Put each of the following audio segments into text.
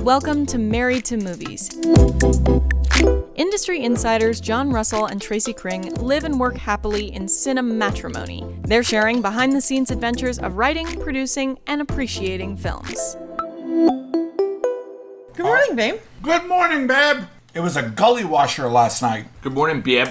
Welcome to Married to Movies. Industry insiders John Russell and Tracy Kring live and work happily in cinematrimony. They're sharing behind-the-scenes adventures of writing, producing, and appreciating films. Good morning, babe. Good morning, babe. It was a gully washer last night. Good morning, babe.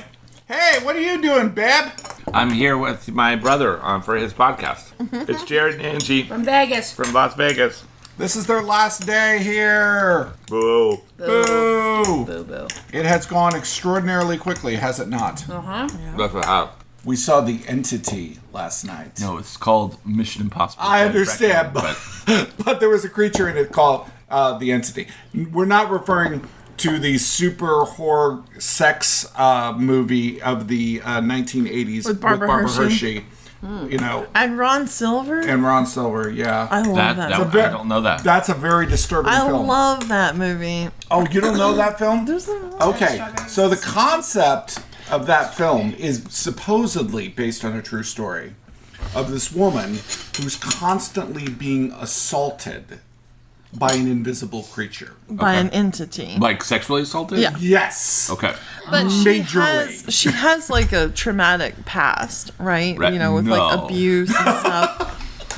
Hey, what are you doing, babe? I'm here with my brother for his podcast. It's Jared and Angie From Vegas. from Las Vegas. This is their last day here. Boo. Boo. Boo boo. It has gone extraordinarily quickly, has it not? Uh-huh. That's what happened. We saw The Entity last night. No, it's called Mission Impossible. I understand, but there was a creature in it called The Entity. We're not referring to the super horror sex movie of the 1980s With Barbara Hershey. You know, And Ron Silver? and Ron Silver, yeah. I love that. I don't know that. That's a very disturbing I film. love that movie. Oh, you don't know that film? There's a Okay, so the concept of that film is supposedly based on a true story of this woman who's constantly being assaulted by an invisible creature. by an entity. Like sexually assaulted? Yeah. Yes. Okay. But Majorly. she has like a traumatic past, right? Right. You know, with like No. abuse and stuff.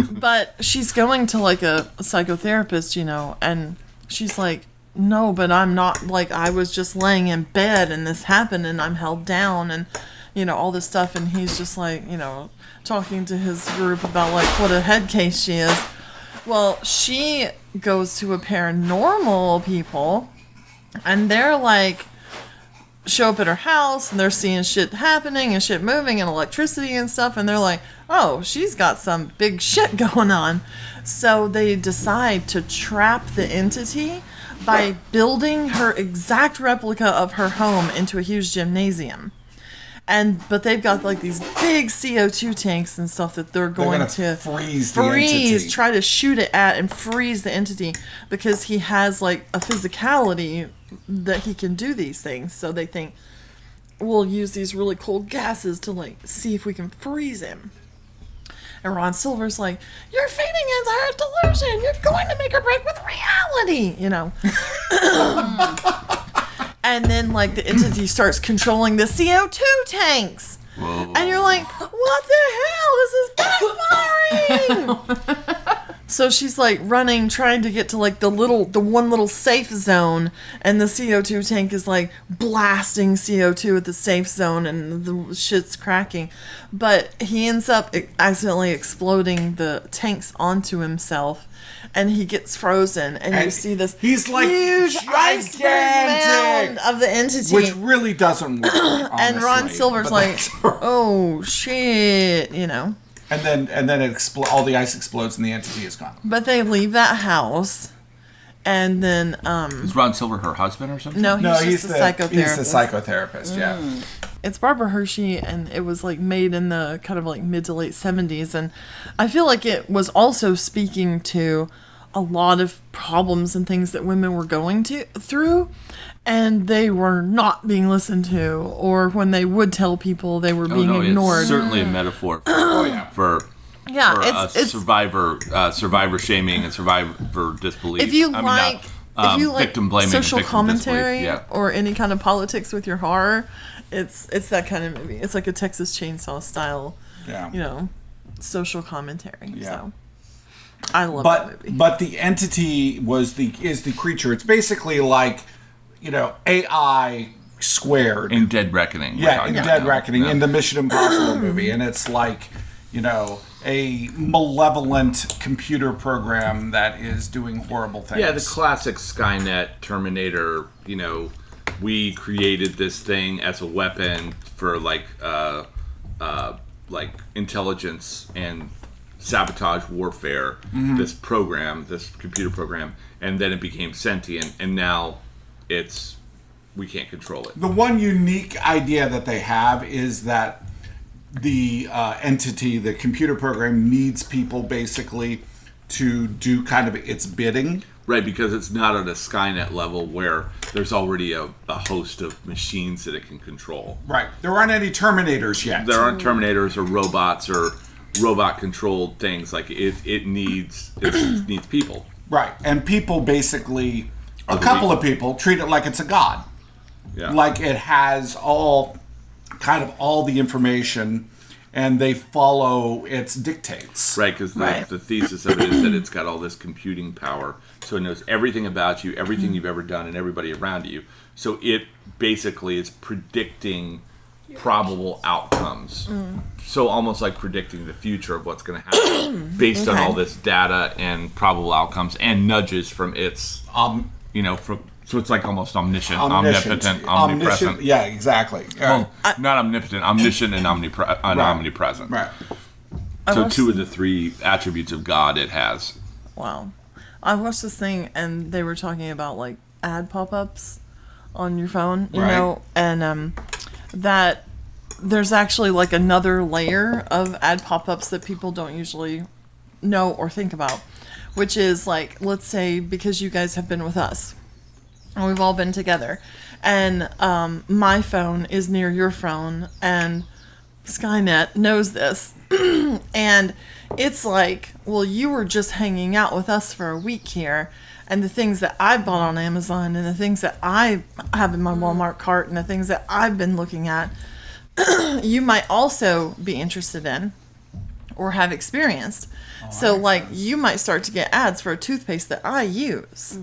But she's going to like a psychotherapist, you know, and she's like, no, but I'm not, like, I was just laying in bed and this happened and I'm held down and, you know, all this stuff. And he's just like, you know, talking to his group about like what a head case she is. Well, she goes to a paranormal people and they're like, show up at her house and they're seeing shit happening and shit moving and electricity and stuff. And they're like, oh, she's got some big shit going on. So they decide to trap the entity by building her exact replica of her home into a huge gymnasium. But they've got like these big CO2 tanks and stuff that they're going gonna to freeze the entity. try to shoot it at and freeze the entity because he has like a physicality that he can do these things. So they think we'll use these really cold gases to like see if we can freeze him. And Ron Silver's like, you're feeding into her delusion. You're going to make her break with reality, you know. And then, like, the entity starts controlling the CO2 tanks. Whoa. And you're like, what the hell? This is backfiring. So she's, like, running, trying to get to, like, the one little safe zone. And the CO2 tank is, like, blasting CO2 at the safe zone. And the shit's cracking. But he ends up accidentally exploding the tanks onto himself. And he gets frozen, and you see this he's like huge iceberg mound of the entity. Which really doesn't work, And Ron honestly, Silver's but like, that's- oh, shit, you know. And then it all the ice explodes and the entity is gone. But they leave that house, and then, Is Ron Silver her husband or something? no, No, he's just a psychotherapist. He's the psychotherapist, yeah. It's Barbara Hershey, and it was, like, made in the kind of, like, mid to late 70s, and I feel like it was also speaking to a lot of problems and things that women were going through, and they were not being listened to, or when they would tell people, they were being ignored. It's certainly a metaphor for it's survivor shaming and survivor disbelief. if you victim blaming, social and victim commentary disbelief, yeah. or any kind of politics with your horror, it's that kind of movie. It's like a Texas Chainsaw style, Yeah. you know, social commentary. Yeah. So I love that movie. But the entity is the creature. It's basically like, you know, AI squared. In Dead Reckoning. Yeah, in Dead Reckoning, Yeah. in the Mission Impossible movie. And it's like, you know, a malevolent computer program that is doing horrible things. Yeah, the classic Skynet, Terminator, you know, we created this thing as a weapon for like intelligence and sabotage warfare, this computer program, and then it became sentient, and now we can't control it. The one unique idea that they have is that the entity, the computer program, needs people basically to do kind of its bidding. Right, because it's not at a Skynet level where there's already a host of machines that it can control. Right. There aren't any Terminators yet. There aren't Terminators or robots or robot-controlled things. Like it needs people. Right. And people basically, a couple of people treat it like it's a god. Yeah. Like it has all the information and they follow its dictates. Right, because the thesis of it is that it's got all this computing power, so it knows everything about you, everything you've ever done, and everybody around you. So it basically is predicting probable outcomes. So almost like predicting the future of what's going to happen based on all this data and probable outcomes and nudges from its, so it's like almost omniscient, omnipotent, omnipresent. Yeah, exactly. Well, not omnipotent, omniscient and omnipresent. Right. So 2 of the 3 attributes of God it has. Wow. I watched this thing and they were talking about like ad pop-ups on your phone, you know, and that there's actually like another layer of ad pop-ups that people don't usually know or think about, which is like, let's say because you guys have been with us and we've all been together and my phone is near your phone and Skynet knows this and it's like, well, you were just hanging out with us for a week here and the things that I bought on Amazon and the things that I have in my Walmart cart and the things that I've been looking at you might also be interested in or have experienced. So like you might start to get ads for a toothpaste that I use.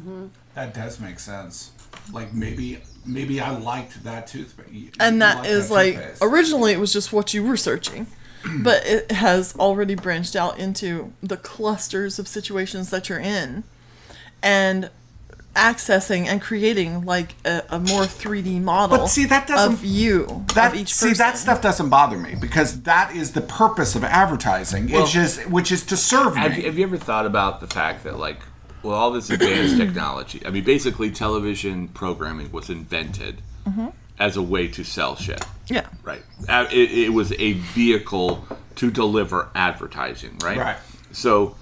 That does make sense. Like maybe I liked that toothpaste. And that is like, originally it was just what you were searching. But it has already branched out into the clusters of situations that you're in. And accessing and creating like a more 3D model but see, that doesn't, of you, of each person. See, that stuff doesn't bother me because that is the purpose of advertising, which is to serve me. Have you ever thought about the fact that like, well, all this advanced technology, I mean, basically television programming was invented as a way to sell shit. Yeah. Right. It was a vehicle to deliver advertising, right? Right. So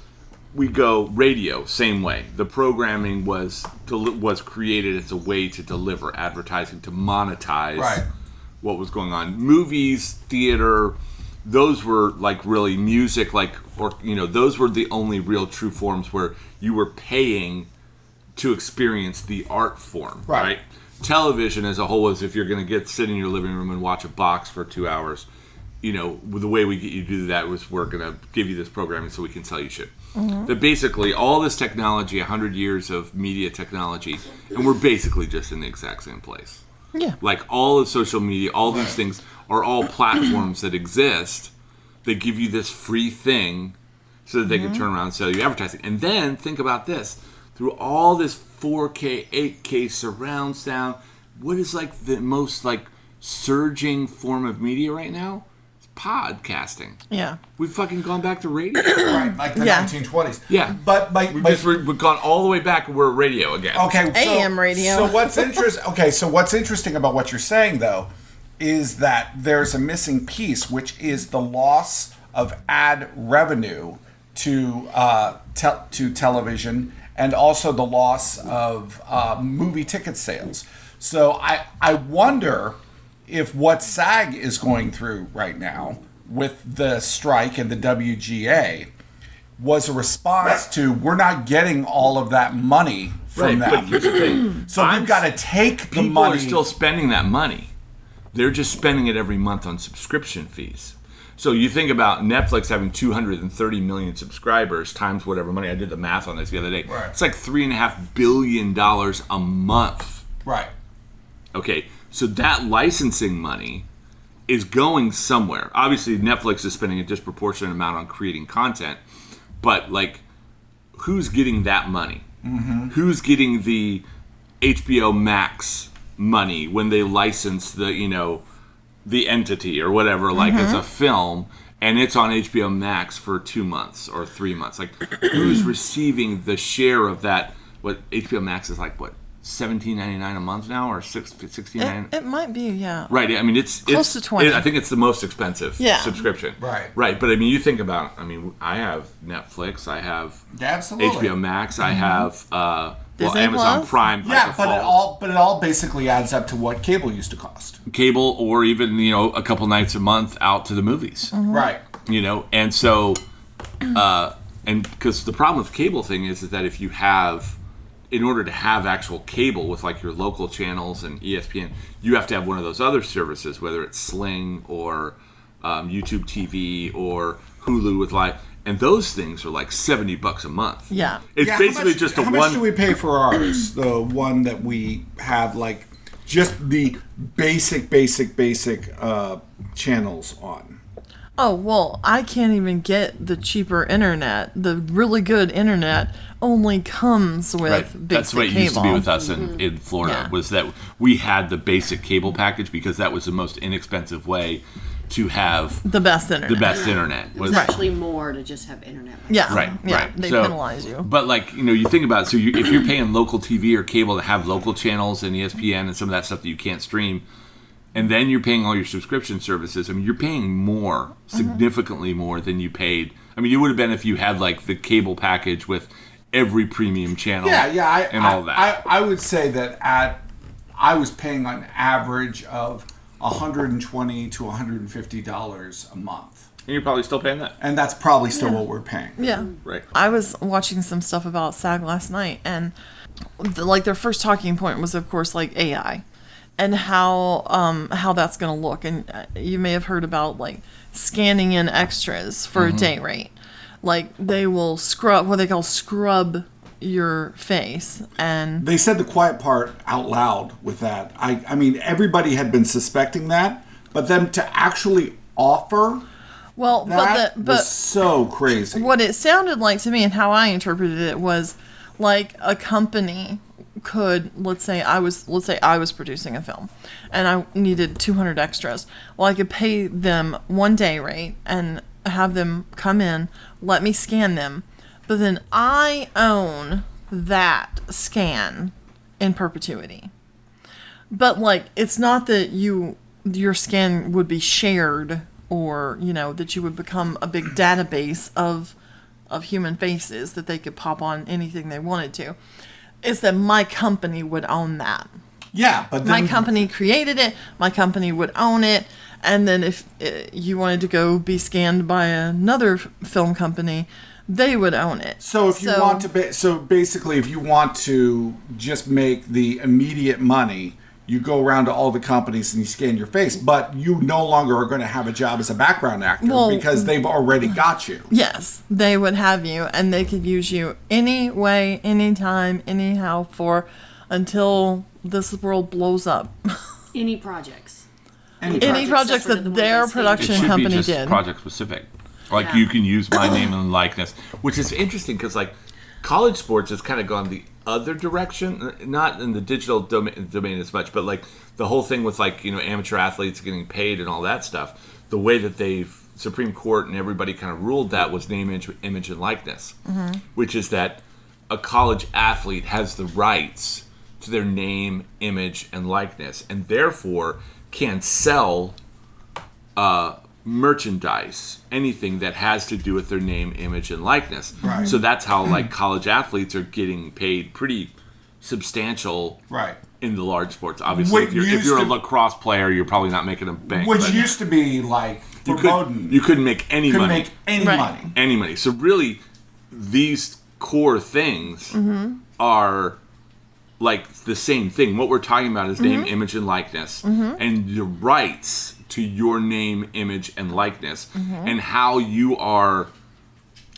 we go radio, same way. The programming was created as a way to deliver advertising, to monetize what was going on. Movies, theater, those were like really music, those were the only real true forms where you were paying to experience the art form, right? Television as a whole is if you're going to sit in your living room and watch a box for 2 hours, the way we get you to do that was we're going to give you this programming so we can sell you shit. That basically all this technology, 100 years of media technology, and we're basically just in the exact same place. Yeah. Like all of social media, all these things are all platforms that exist that give you this free thing so that they can turn around and sell you advertising. And then think about this. Through all this 4K, 8K surround sound, what is like the most like surging form of media right now? Podcasting. Yeah. We've fucking gone back to radio. Right, like the 1920s. Yeah. But we've gone all the way back and we're radio again. Okay. AM radio. So what's interesting about what you're saying though is that there's a missing piece, which is the loss of ad revenue to television and also the loss of movie ticket sales. So I wonder if what SAG is going through right now with the strike and the WGA was a response to we're not getting all of that money from them. But here's the thing. So we've got to take the money. People are still spending that money. They're just spending it every month on subscription fees. So you think about Netflix having 230 million subscribers times whatever money. I did the math on this the other day. Right. It's like $3.5 billion a month. Right. Okay. So that licensing money is going somewhere. Obviously, Netflix is spending a disproportionate amount on creating content, but like, who's getting that money? Who's getting the HBO Max money when they license the entity or whatever, like as a film, and it's on HBO Max for 2 months or 3 months? Like, who's receiving the share of that? What HBO Max is like? What? $17.99 a month now, or $16.99? It might be, yeah. Right. I mean, it's close to 20. I think it's the most expensive subscription. Right. Right. But I mean, you think about. I mean, I have Netflix. I have HBO Max. I have Disney Amazon Plus? Prime. by default. but it all basically adds up to what cable used to cost. Cable, or even a couple nights a month out to the movies. Right. And so And because the problem with the cable thing is that if you have, in order to have actual cable with like your local channels and ESPN, you have to have one of those other services, whether it's Sling or YouTube TV or Hulu with live, and those things are like $70 a month. Yeah, it's basically just a one. How much do we pay for ours? The one that we have, like just the basic channels on. Oh, well, I can't even get the cheaper internet. The really good internet only comes with basic That's what it cable. used to be with us in Florida, was that we had the basic cable package because that was the most inexpensive way to have the best internet. It was actually more to just have internet. Yeah. Right. They penalize you. But like, you think about it, so if you're paying local TV or cable to have local channels and ESPN and some of that stuff that you can't stream, and then you're paying all your subscription services, I mean, you're paying more, significantly more than you paid. I mean, you would have been if you had like the cable package with every premium channel and all that. I would say that I was paying on average of $120 to $150 a month. And you're probably still paying that. And that's probably still what we're paying. Yeah. Right. I was watching some stuff about SAG last night, and their first talking point was, of course, like AI and how that's going to look. And you may have heard about like scanning in extras for a day rate. Like they will scrub your face, and they said the quiet part out loud with that. I mean, everybody had been suspecting that, but them to actually offer that was so crazy. What it sounded like to me and how I interpreted it was like a company could, let's say I was producing a film and I needed 200 extras. Well, I could pay them one day rate and have them come in, let me scan them, but then I own that scan in perpetuity. But like, it's not that your scan would be shared, or that you would become a big database of human faces that they could pop on anything they wanted to. It's that my company would own that. Yeah, but then, my company created it. My company would own it. And then if you wanted to go be scanned by another film company, they would own it. So if you want to, basically, if you want to just make the immediate money, you go around to all the companies and you scan your face, but you no longer are going to have a job as a background actor because they've already got you. Yes, they would have you, and they could use you any way, anytime, anyhow, until this world blows up. Any projects. Any projects that their production company did. Project specific. Like you can use my name and likeness, which is interesting because like college sports has kind of gone the other direction, not in the digital domain as much, but like the whole thing with like amateur athletes getting paid and all that stuff. The way that Supreme Court and everybody kind of ruled that was name, image, and likeness, which is that a college athlete has the rights to their name, image, and likeness, and therefore can sell merchandise, anything that has to do with their name, image, and likeness. Right. So that's how like college athletes are getting paid pretty substantial in the large sports. Obviously, if you're a lacrosse player, you're probably not making a bank. Which used to be like you couldn't make any money. Any money. So really, these core things are like the same thing. What we're talking about is name, image, and likeness, and the rights to your name, image, and likeness, and how you are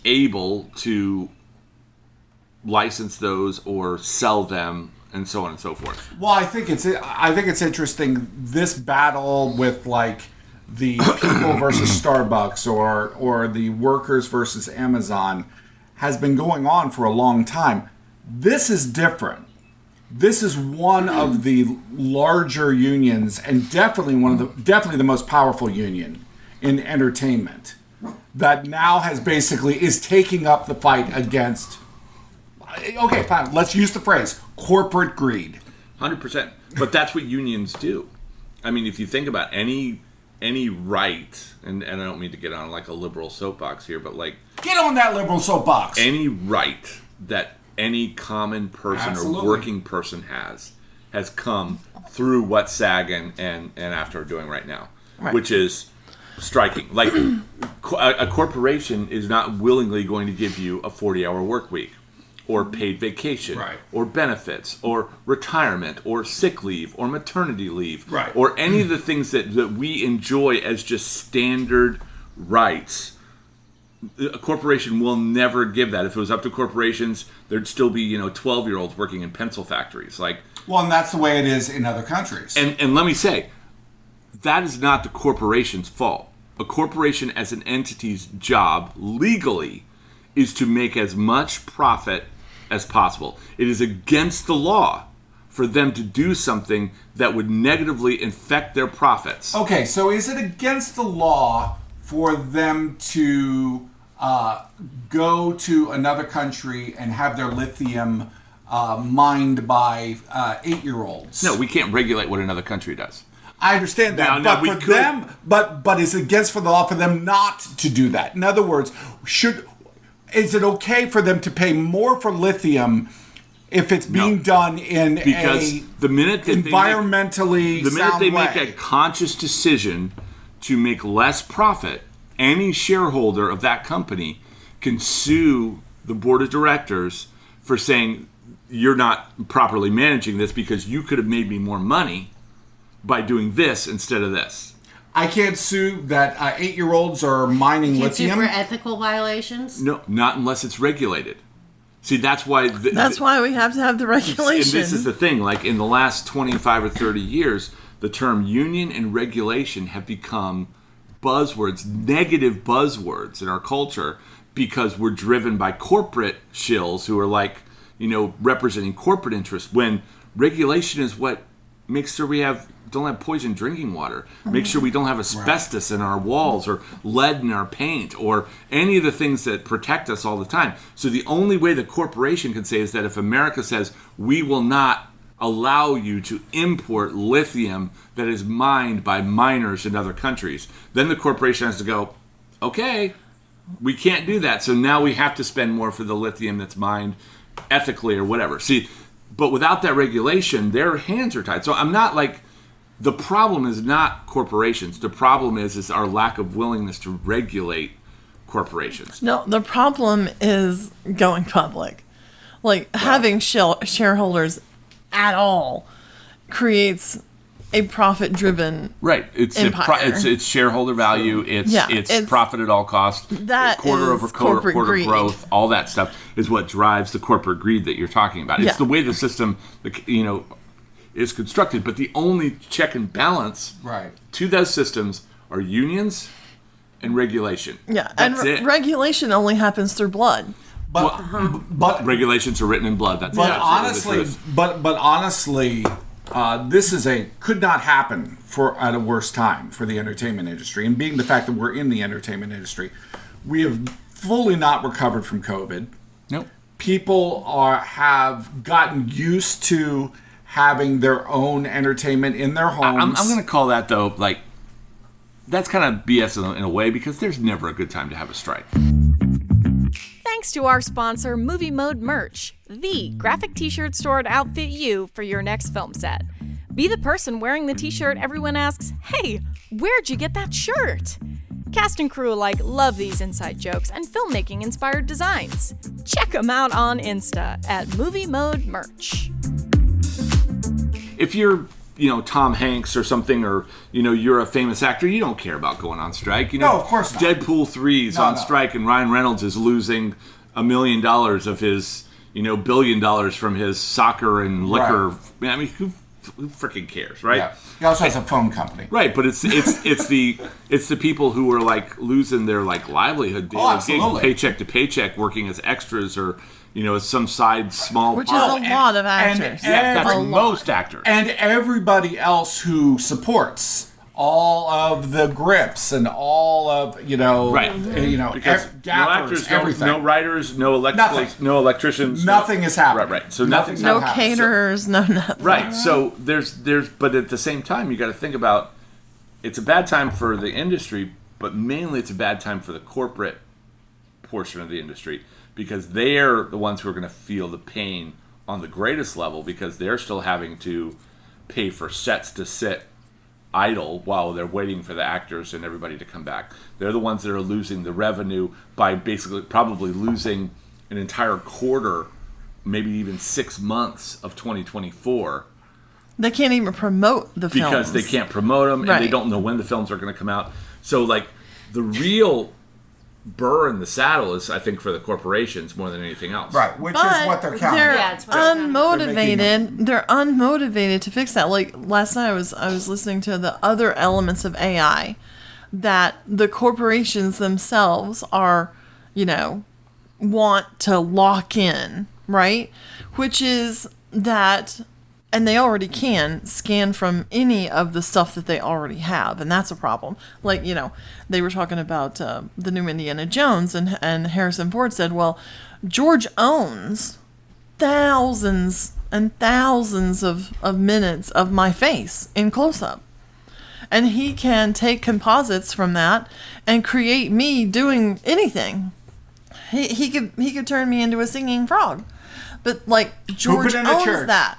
able to license those or sell them, and so on and so forth. Well, I think it's interesting, this battle with like the people versus Starbucks or the workers versus Amazon has been going on for a long time. This is different. This is one of the larger unions, and definitely the most powerful union in entertainment, that now is taking up the fight against. Okay, fine. Let's use the phrase corporate greed. 100%. But that's what unions do. I mean, if you think about any right, and I don't mean to get on like a liberal soapbox here, but like get on that liberal soapbox. Any right that any common person or working person has come through what SAG and AFTRA are doing right now, which is striking. Like, a corporation is not willingly going to give you a 40-hour work week, or paid vacation, Right. or benefits, or retirement, or sick leave, or maternity leave, Right. or any of the things that we enjoy as just standard rights. A corporation will never give that. If it was up to corporations, there'd still be 12-year-olds working in pencil factories. Like, Well, and that's the way it is in other countries. and let me say, that is not the corporation's fault. A corporation as an entity's job legally is to make as much profit as possible. It is against the law for them to do something that would negatively affect their profits. Okay, so is it against the law for them to go to another country and have their lithium mined by 8-year-olds? No, we can't regulate what another country does. I understand that, Now, but we for could- them, but is it against the law for them not to do that? In other words, is it okay for them to pay more for lithium if it's being done in Because the minute that environmentally the minute sound they way? make a conscious decision to make less profit, any shareholder of that company can sue the board of directors for saying you're not properly managing this because you could have made me more money by doing this instead of this. I can't sue that 8-year-olds are mining Can't sue lithium. for ethical violations. No, not unless it's regulated. See, that's why... That's why we have to have the regulation. And this is the thing, like in the last 25 or 30 years, the term union and regulation have become buzzwords, negative buzzwords in our culture because we're driven by corporate shills who are like, representing corporate interests, when regulation is what makes sure we don't have poison drinking water, make sure we don't have asbestos in our walls or lead in our paint or any of the things that protect us all the time. So the only way the corporation can say is that if America says we will not allow you to import lithium that is mined by miners in other countries, then the corporation has to go, okay, we can't do that. So now we have to spend more for the lithium that's mined ethically or whatever. See, but without that regulation, their hands are tied. So I'm not like, the problem is not corporations. The problem is our lack of willingness to regulate corporations. No, the problem is going public. Like, having shareholders at all creates a profit-driven Right. empire. It's shareholder value. It's profit at all costs. That quarter is over quarter corporate greed. growth. All that stuff is what drives the corporate greed that you're talking about. It's Yeah. the way the system, is constructed. But the only check and balance to those systems are unions and regulation. Yeah, That's and it. regulation only happens through blood. But Regulations are written in blood. That's But absolutely honestly, the truth. but honestly, this could not happen at a worse time for the entertainment industry. And being the fact that we're in the entertainment industry, we have fully not recovered from COVID. Nope. People have gotten used to having their own entertainment in their homes. I'm going to call that, though, like, that's kind of BS in a way, because there's never a good time to have a strike. Thanks to our sponsor, Movie Mode Merch, the graphic t-shirt store to outfit you for your next film set. Be the person wearing the t-shirt everyone asks, hey, where'd you get that shirt? Cast and crew alike love these inside jokes and filmmaking-inspired designs. Check them out on Insta at Movie Mode Merch. If you're, Tom Hanks or something, or, you're a famous actor, you don't care about going on strike. No, of course not. Deadpool 3 is on strike, and Ryan Reynolds is losing $1 million of his, $1 billion from his soccer and liquor. Right. I mean, who freaking cares, right? Yeah. He also has a phone company. Right, but it's the people who are like losing their like livelihood, daily absolutely. paycheck to paycheck, working as extras or as some side small Which is a lot of actors. that's A lot. most actors. And everybody else who supports all of the grips and all of Because gaffers, no actors, everything. no writers, no Nothing. no electricians, Nothing is happening. Right. So Nothing's No happening. caterers, no nothing. Right. So there's but at the same time you got to think about, it's a bad time for the industry, but mainly it's a bad time for the corporate portion of the industry, because they're the ones who are going to feel the pain on the greatest level, because they're still having to pay for sets to sit idle while they're waiting for the actors and everybody to come back. They're the ones that are losing the revenue by basically probably losing an entire quarter, maybe even 6 months of 2024. They can't even promote the films. Because they can't promote them, and they don't know when the films are going to come out. So, like, the real burr in the saddle is, I think, for the corporations more than anything else. Right, which is what they're counting. They're it's what they're unmotivated. They're unmotivated to fix that. Like, last night I was listening to the other elements of AI that the corporations themselves are, want to lock in, right? Which is that, and they already can scan from any of the stuff that they already have, and that's a problem. Like, they were talking about the new Indiana Jones, and Harrison Ford said, well, George owns thousands and thousands of minutes of my face in close-up. And he can take composites from that and create me doing anything. He could turn me into a singing frog. But, like, George owns that.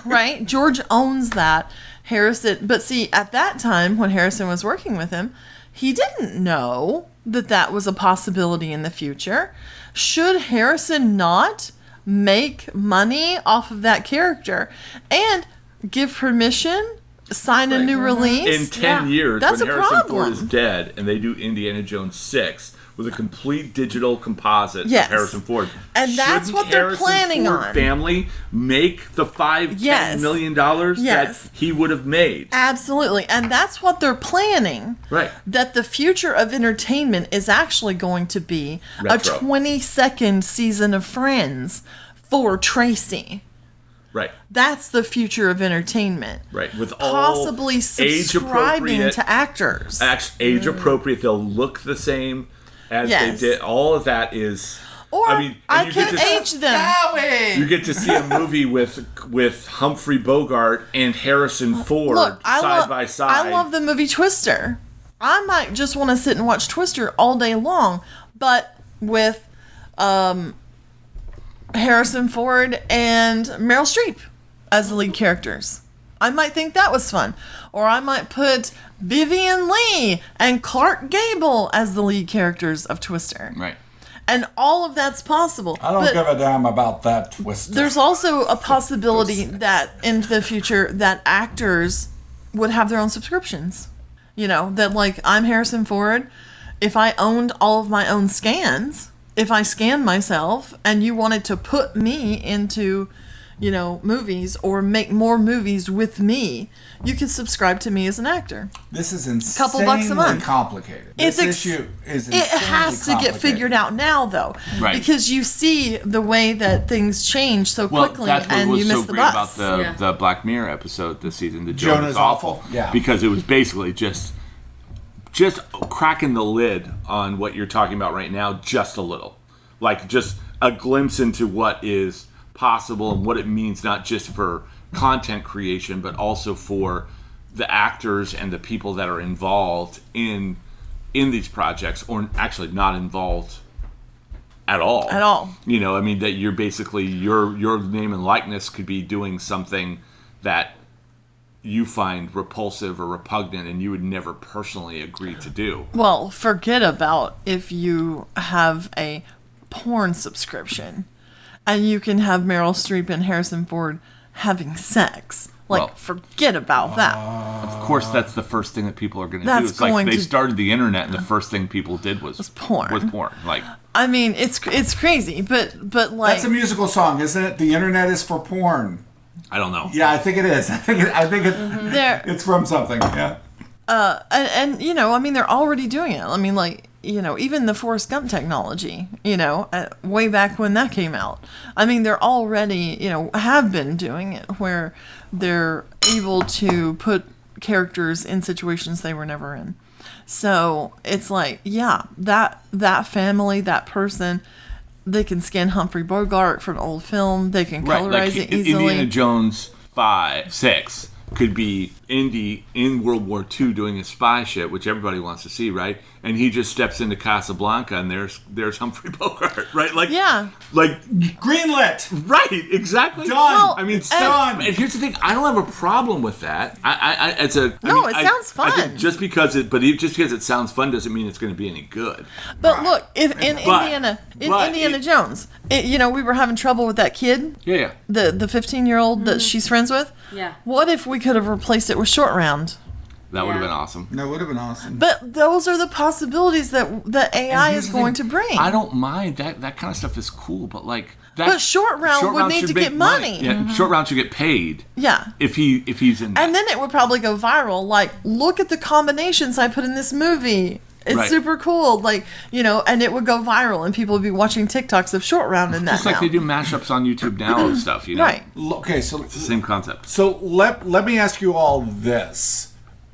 Right? George owns that. Harrison, but see, at that time when Harrison was working with him, he didn't know that was a possibility in the future. Should Harrison not make money off of that character and give permission, sign a new release? In 10 years, that's when a Harrison problem. Ford is dead and they do Indiana Jones 6 with a complete digital composite Yes. of Harrison Ford. And that's shouldn't what they're Harrison planning Ford on. family make the $10 Yes. million Yes. that he would have made. Absolutely. And that's what they're planning. Right. That the future of entertainment is actually going to be Retro. a 20-second season of Friends for Tracy. Right. That's the future of entertainment. Right. With Possibly all subscribing age-appropriate to actors. Age appropriate. They'll look the same as Yes. they did. All of that is. Or I mean, I and you get can to- age them. You get to see a movie with Humphrey Bogart and Harrison Ford Look, side by side. I love the movie Twister. I might just want to sit and watch Twister all day long, but with Harrison Ford and Meryl Streep as the lead characters. I might think that was fun. Or I might put Vivian Leigh and Clark Gable as the lead characters of Twister. Right. And all of that's possible. I don't But give a damn about that twist. there's also a possibility that in the future that actors would have their own subscriptions. That like I'm Harrison Ford. If I owned all of my own scans, if I scanned myself and you wanted to put me into, movies or make more movies with me, you can subscribe to me as an actor. This is insanely Couple bucks a month. complicated. It's This issue is It insanely has to get complicated. figured out now, though, Right. because you see the way that things change so quickly, that's what and was you miss so the great bus. about Yeah. the Black Mirror episode this season. The Jonah's Jonah's Awful. Yeah. Because it was basically just cracking the lid on what you're talking about right now just a little. Like just a glimpse into what is possible and what it means not just for content creation but also for the actors and the people that are involved in these projects, or actually not involved at all. At all. That you're basically your name and likeness could be doing something that you find repulsive or repugnant and you would never personally agree to do. Well, forget about if you have a porn subscription and you can have Meryl Streep and Harrison Ford having sex. Well, forget about that. Of course, that's the first thing that people are going to do. That's It's like going they to- started the internet, and the first thing people did was porn. Was porn. Like, I mean, it's crazy, but like That's a musical song, isn't it? The internet is for porn. I don't know. Yeah, I think it is. I think there it's from something. Yeah. and they're already doing it. I mean, even the Forrest Gump technology, way back when that came out. I mean, they're already, have been doing it where they're able to put characters in situations they were never in. So it's like, yeah, that family, that person, they can scan Humphrey Bogart from old film. They can colorize it easily. Indiana Jones 6 could be Indy in World War II doing his spy shit, which everybody wants to see, right? And he just steps into Casablanca, and there's Humphrey Bogart, right? Like, Yeah. like Greenlit. right, exactly. Done. Well, I mean, done. and here's the thing: I don't have a problem with that. It sounds fun. I think just because it sounds fun doesn't mean it's going to be any good. But look, if in But- Indiana Jones, we were having trouble with that kid, Yeah. the 15-year-old that she's friends with. Yeah. What if we could have replaced it with Short Round? That would have Yeah. been awesome. That would have been awesome. But those are the possibilities that AI here's is the going thing, to bring. I don't mind that kind of stuff is cool, but like that. But Short Round would need should to make get money. Yeah, Short Round should get paid Yeah. if he's in. And then it would probably go viral. Like, look at the combinations I put in this movie. It's Right. super cool. Like, and it would go viral, and people would be watching TikToks of Short Round in that just like now. they do mashups on YouTube now and stuff, Right. Okay, so It's the same concept. So let me ask you all this.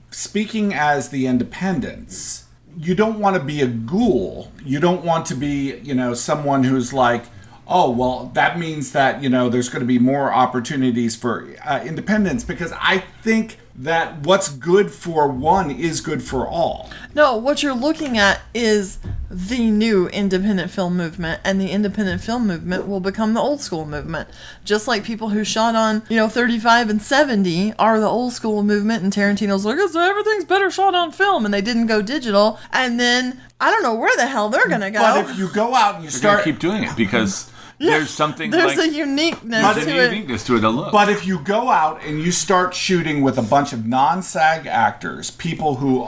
Speaking as the independents, you don't want to be a ghoul. You don't want to be, someone who's like, oh, well, that means that, there's going to be more opportunities for independents, because I think that what's good for one is good for all. No, what you're looking at is the new independent film movement, and the independent film movement will become the old school movement. Just like people who shot on, 35 and 70 are the old school movement, and Tarantino's like, everything's better shot on film, and they didn't go digital, and then I don't know where the hell they're going to go. But if you go out and you They're start... gonna keep doing it because there's something There's like a uniqueness there's to a it. uniqueness to it. To look. But if you go out and you start shooting with a bunch of non-SAG actors, people who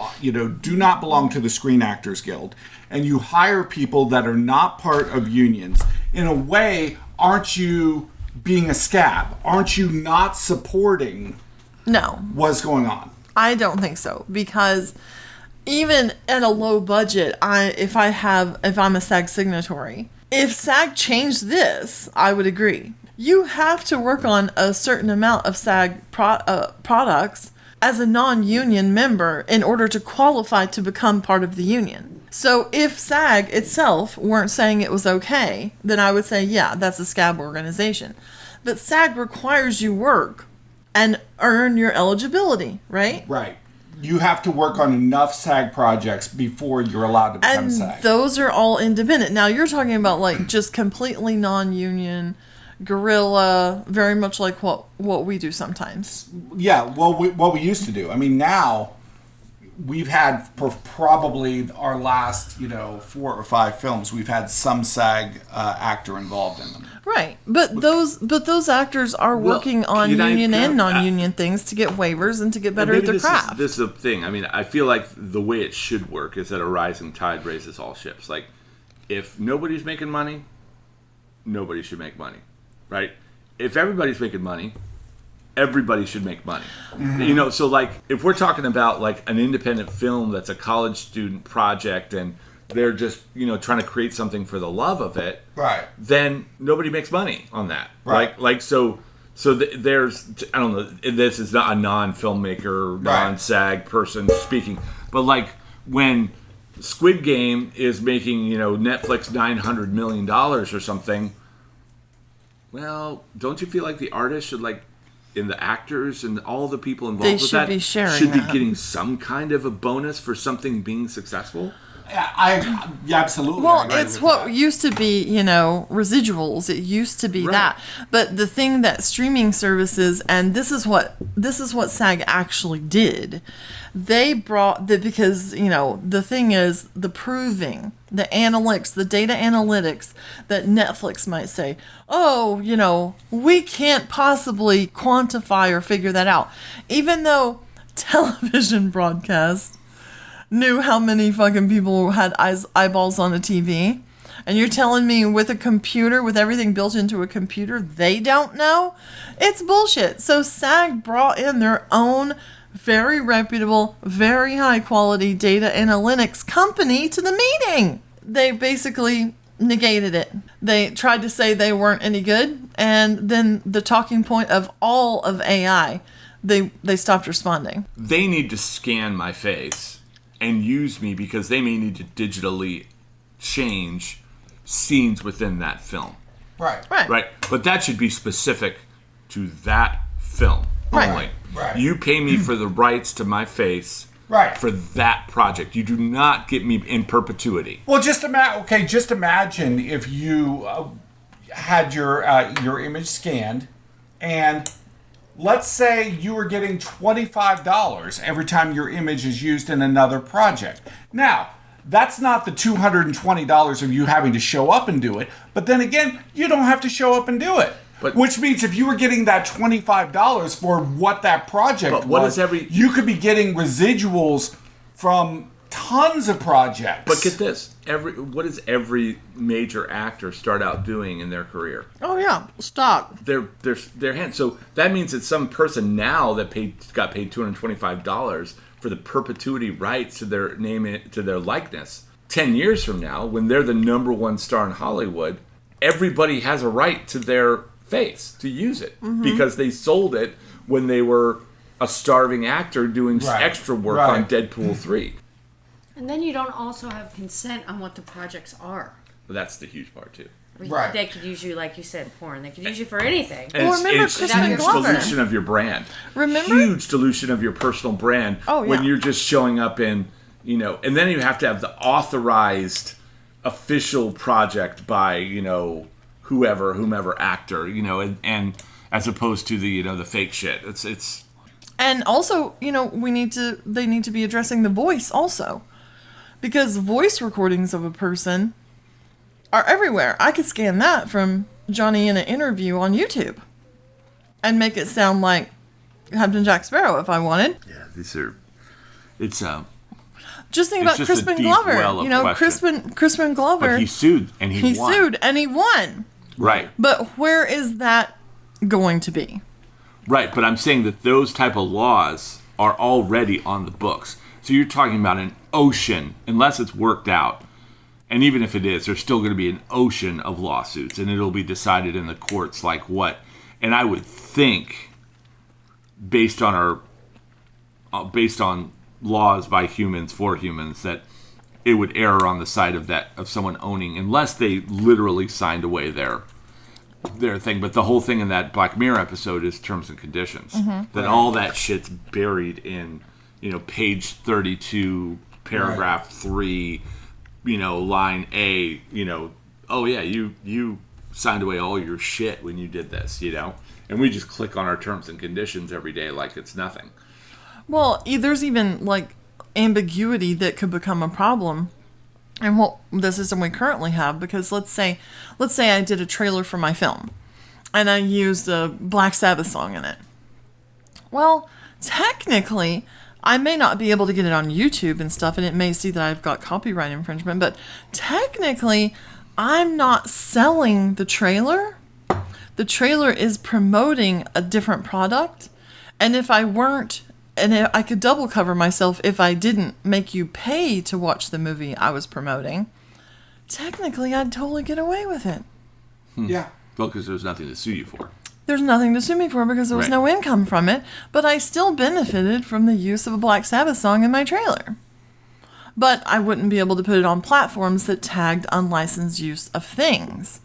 do not belong to the Screen Actors Guild, and you hire people that are not part of unions, in a way, aren't you being a scab? Aren't you not supporting No, what's going on? I don't think so, because even at a low budget, if I'm a SAG signatory, if SAG changed this, I would agree. You have to work on a certain amount of SAG products as a non-union member in order to qualify to become part of the union. So if SAG itself weren't saying it was okay, then I would say, yeah, that's a scab organization. But SAG requires you work and earn your eligibility, right? Right. You have to work on enough SAG projects before you're allowed to become And SAG. those are all independent. Now you're talking about like just completely non-union, guerrilla, very much like what we do sometimes. Yeah, well, what we used to do. I mean, now we've had for probably our last, 4 or 5 films, we've had some SAG actor involved in them. Right, but those actors are working on union and non-union things to get waivers and to get better at their craft. This is the thing. I mean, I feel like the way it should work is that a rising tide raises all ships. Like, if nobody's making money, nobody should make money, right? If everybody's making money, everybody should make money. Mm-hmm. So like, if we're talking about like an independent film that's a college student project and they're just, trying to create something for the love of it, Right. then nobody makes money on that. Right. There's, I don't know, this is not a non-filmmaker, non-SAG person speaking, but like when Squid Game is making, Netflix $900 million or something, well, don't you feel like the artist should and the actors and all the people involved with should that be sharing should be that. getting some kind of a bonus for something being successful? Yeah, absolutely. I Well, agree it's with what that. used to be, residuals. It used to be Right. that. But the thing that streaming services, and this is what SAG actually did. They brought because, the thing is the proving, the analytics, the data analytics that Netflix might say, oh, we can't possibly quantify or figure that out. Even though television broadcast knew how many fucking people had eyeballs on a TV. And you're telling me with a computer, with everything built into a computer, they don't know? It's bullshit. So SAG brought in their own very reputable, very high quality data analytics company to the meeting. They basically negated it. They tried to say they weren't any good. And then the talking point of all of AI, they stopped responding. They need to scan my face and use me because they may need to digitally change scenes within that film. Right. Right. Right? But that should be specific to that film. only. Right. You pay me for the rights to my face. Right. For that project, you do not get me in perpetuity. Well, just imagine if you had your image scanned, and let's say you were getting $25 every time your image is used in another project. Now, that's not the $220 of you having to show up and do it, but then again, you don't have to show up and do it. Which means if you were getting that $25 for what that project was, you could be getting residuals from tons of projects. But get this. What does every major actor start out doing in their career? Oh, yeah. Stock. Their hand. So that means that some person now that got paid $225 for the perpetuity rights to their name, to their likeness, 10 years from now, when they're the number one star in Hollywood, everybody has a right to their face to use it because they sold it when they were a starving actor doing extra work on Deadpool 3. And then you don't also have consent on what the projects are. Well, that's the huge part too. Right. They could use you, like you said, porn. They could use you for anything. And Well, remember it's Crispin huge Glover. dilution of your brand. Remember? Huge dilution of your personal brand when you're just showing up in, and then you have to have the authorized official project by, whomever actor, and as opposed to the fake shit. It's And also, they need to be addressing the voice also. Because voice recordings of a person are everywhere. I could scan that from Johnny in an interview on YouTube and make it sound like Captain Jack Sparrow if I wanted. Yeah, it's just think about just Crispin a deep Glover. well of Crispin Glover. But he sued and he won. sued and he won. Right. But where is that going to be? Right, but I'm saying that those type of laws are already on the books. So you're talking about an ocean, unless it's worked out. And even if it is, there's still going to be an ocean of lawsuits, and it'll be decided in the courts like what. And I would think, based on laws by humans for humans, that it would err on the side of someone owning, unless they literally signed away their thing. But the whole thing in that Black Mirror episode is terms and conditions. That all that shit's buried in, page 32, paragraph 3, line A, oh yeah, you signed away all your shit when you did this, and we just click on our terms and conditions every day like it's nothing. Well, there's even ambiguity that could become a problem in the system we currently have, because let's say I did a trailer for my film and I used a Black Sabbath song in it. Well, technically, I may not be able to get it on YouTube and stuff, and it may see that I've got copyright infringement, but technically, I'm not selling the trailer. The trailer is promoting a different product, and if I weren't, and I could double cover myself if I didn't make you pay to watch the movie I was promoting, technically I'd totally get away with it. Yeah. Well, because there's nothing to sue you for. There's nothing to sue me for because there was no income from it, but I still benefited from the use of a Black Sabbath song in my trailer. But I wouldn't be able to put it on platforms that tagged unlicensed use of things.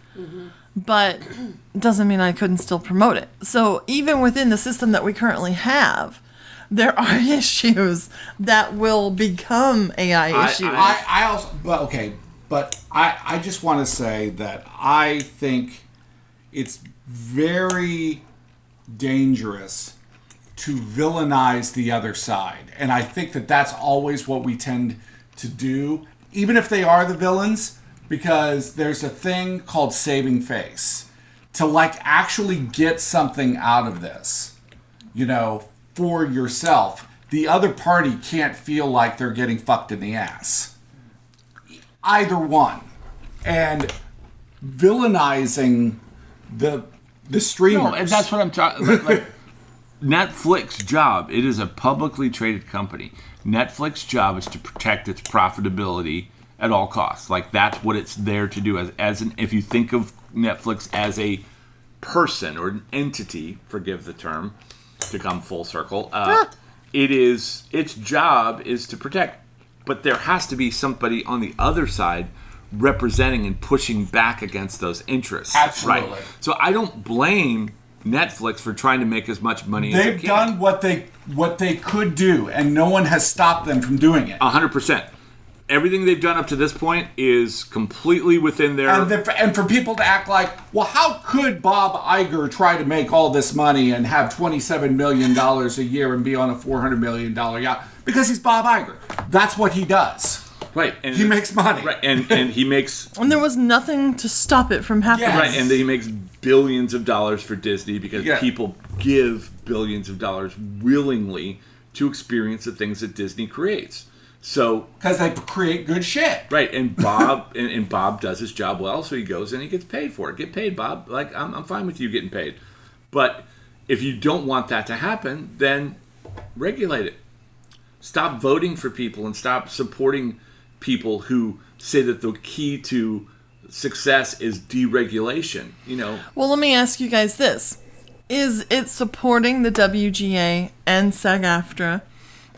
But doesn't mean I couldn't still promote it. So even within the system that we currently have, there are issues that will become AI issues. I also, but I just want to say that I think it's very dangerous to villainize the other side. And I think that that's always what we tend to do, even if they are the villains, because there's a thing called saving face. To actually get something out of this, for yourself, the other party can't feel like they're getting fucked in the ass. Either one. And villainizing the streamers. No, and that's what I'm talking. Netflix's job. It is a publicly traded company. Netflix's job is to protect its profitability at all costs. That's what it's there to do. If you think of Netflix as a person or an entity, forgive the term, to come full circle, its job is to protect. But there has to be somebody on the other side representing and pushing back against those interests. Absolutely. Right? So I don't blame Netflix for trying to make as much money as they They've can. done what they could do, and no one has stopped them from doing it. 100%. Everything they've done up to this point is completely within their... And for people to act like, well, how could Bob Iger try to make all this money and have $27 million a year and be on a $400 million yacht? Because he's Bob Iger. That's what he does. Right. And he makes money. Right. And he makes... And there was nothing to stop it from happening. Yes. Right. And he makes billions of dollars for Disney because people give billions of dollars willingly to experience the things that Disney creates. So because they create good shit, right? And Bob and Bob does his job well, so he goes and he gets paid for it. Get paid, Bob. Like I'm fine with you getting paid, but if you don't want that to happen, then regulate it. Stop voting for people and stop supporting people who say that the key to success is deregulation. You know. Well, let me ask you guys this: is it supporting the WGA and SAGAFTRA?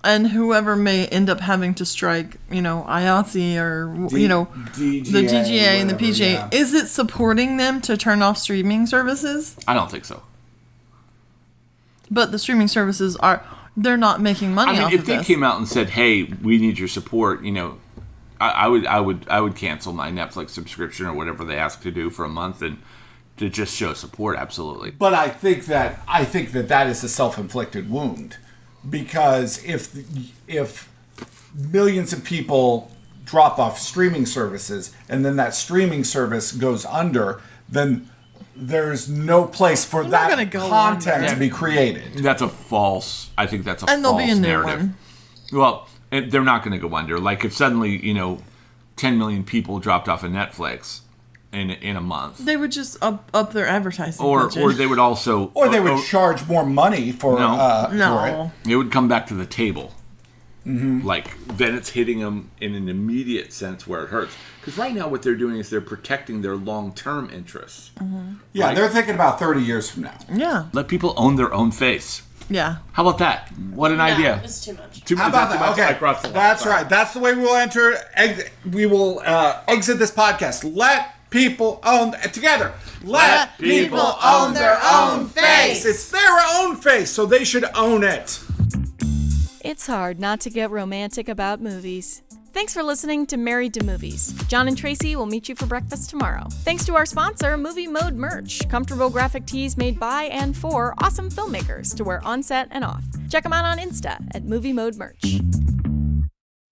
And whoever may end up having to strike, IATSE or, DGA, the DGA and the PGA, yeah. Is it supporting them to turn off streaming services? I don't think so. But the streaming services they're not making money off if of they this. came out and said, "Hey, we need your support," I would cancel my Netflix subscription or whatever they ask to do for a month and to just show support. Absolutely. But I think that is a self-inflicted wound. Because if millions of people drop off streaming services and then that streaming service goes under, then there's no place for that content to be created. That's a false. I think that's a and false there'll be a narrative. New one. Well, they're not going to go under. Like if suddenly 10 million people dropped off of Netflix in a month, they would just up their advertising or budget. they would also they would charge more money for it. It would come back to the table. Mm-hmm. Like then it's hitting them in an immediate sense where it hurts. Because right now what they're doing is they're protecting their long-term interests. Mm-hmm. Yeah, right? They're thinking about 30 years from now. Yeah. Let people own their own face. Yeah. How about that? What an idea. It's too much. How about that? Okay, I crossed the line. that's Sorry. right. That's the way we will exit this podcast. Let people own together. Let people own their own face. It's their own face, so they should own it. It's hard not to get romantic about movies. Thanks for listening to Married to Movies. John and Tracy will meet you for breakfast tomorrow. Thanks to our sponsor, Movie Mode Merch, comfortable graphic tees made by and for awesome filmmakers to wear on set and off. Check them out on Insta at Movie Mode Merch.